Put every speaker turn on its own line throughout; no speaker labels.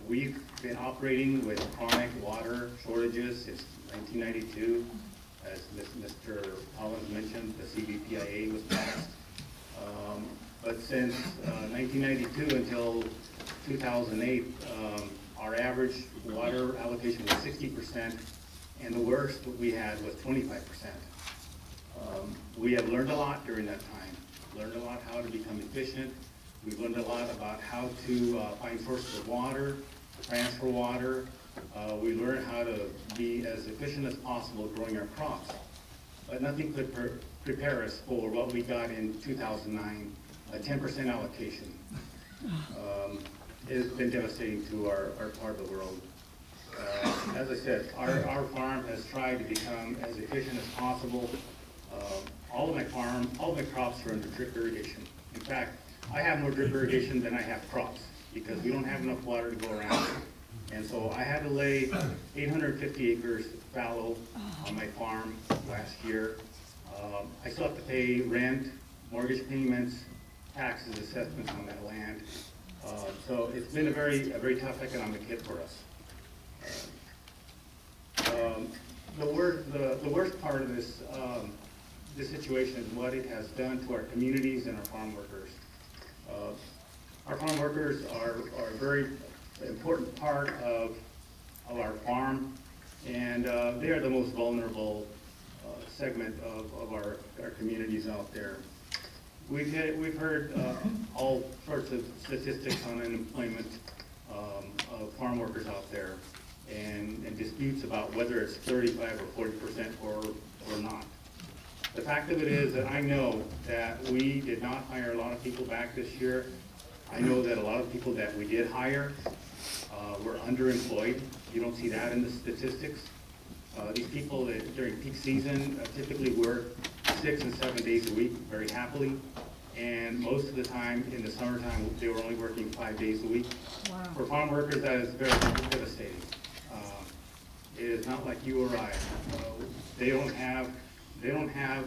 We've been operating with chronic water shortages since 1992. As Mr. Collins mentioned, the CVPIA was passed. But since 1992 until 2008, our average water allocation was 60%, and the worst we had was 25%. We have learned a lot during that time, learned a lot how to become efficient. We've learned a lot about how to find sources of water, transfer water. We learned how to be as efficient as possible growing our crops. But nothing could prepare us for what we got in 2009, a 10% allocation. It has been devastating to our part of the world. As I said, our farm has tried to become as efficient as possible. All of my crops are under drip irrigation. In fact, I have more drip irrigation than I have crops because we don't have enough water to go around. And so I had to lay 850 acres fallow on my farm last year. I still have to pay rent, mortgage payments, taxes, assessments on that land. So it's been a very tough economic hit for us. The worst part of this situation is what it has done to our communities and our farm workers. Our farm workers are a very important part of our farm, and they are the most vulnerable segment of our communities out there. We've heard all sorts of statistics on unemployment of farm workers out there, and disputes about whether it's 35 or 40% or not. The fact of it is that I know that we did not hire a lot of people back this year. I know that a lot of people that we did hire were underemployed. You don't see that in the statistics. These people that during peak season typically work 6 and 7 days a week very happily, and most of the time in the summertime they were only working 5 days a week. Wow. For farm workers, that is very devastating. It is not like you or I. They don't have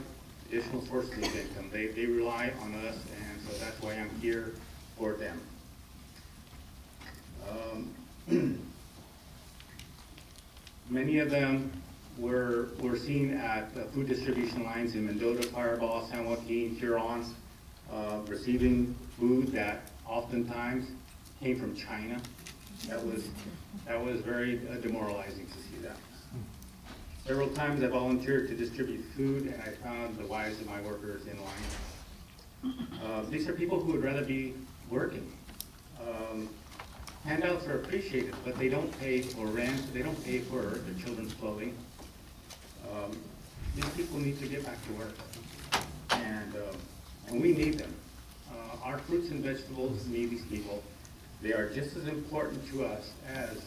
additional sources of income. They rely on us, and so that's why I'm here for them. Many of them were seen at food distribution lines in Mendota, Fireball, San Joaquin, Huron, receiving food that oftentimes came from China. That was very demoralizing to see that. Several times I volunteered to distribute food, and I found the wives of my workers in line. These are people who would rather be working. Handouts are appreciated, but they don't pay for rent, they don't pay for their children's clothing. These people need to get back to work, and we need them. Our fruits and vegetables need these people. They are just as important to us as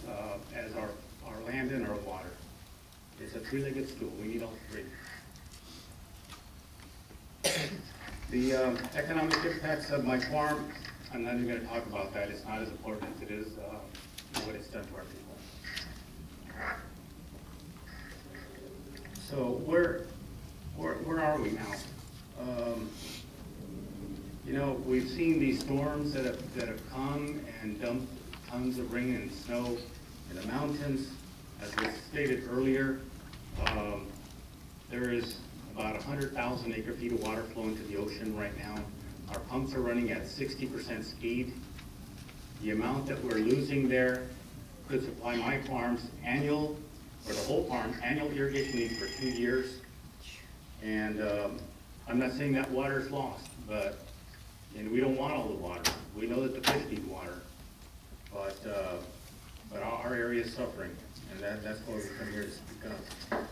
our land and our water. It's a three-legged stool. We need all three. The economic impacts of my farm, I'm not even going to talk about that. It's not as important as it is what it's done to our people. So where are we now? You know, we've seen these storms that have come and dumped tons of rain and snow in the mountains. As was stated earlier, there is about 100,000 acre-feet of water flowing to the ocean right now. Our pumps are running at 60% speed. The amount that we're losing there could supply my farm's annual, or the whole farm, annual irrigation needs for 2 years. And I'm not saying that water is lost, but we don't want all the water. We know that the fish need water, but our area is suffering, and that's why we come here to speak up.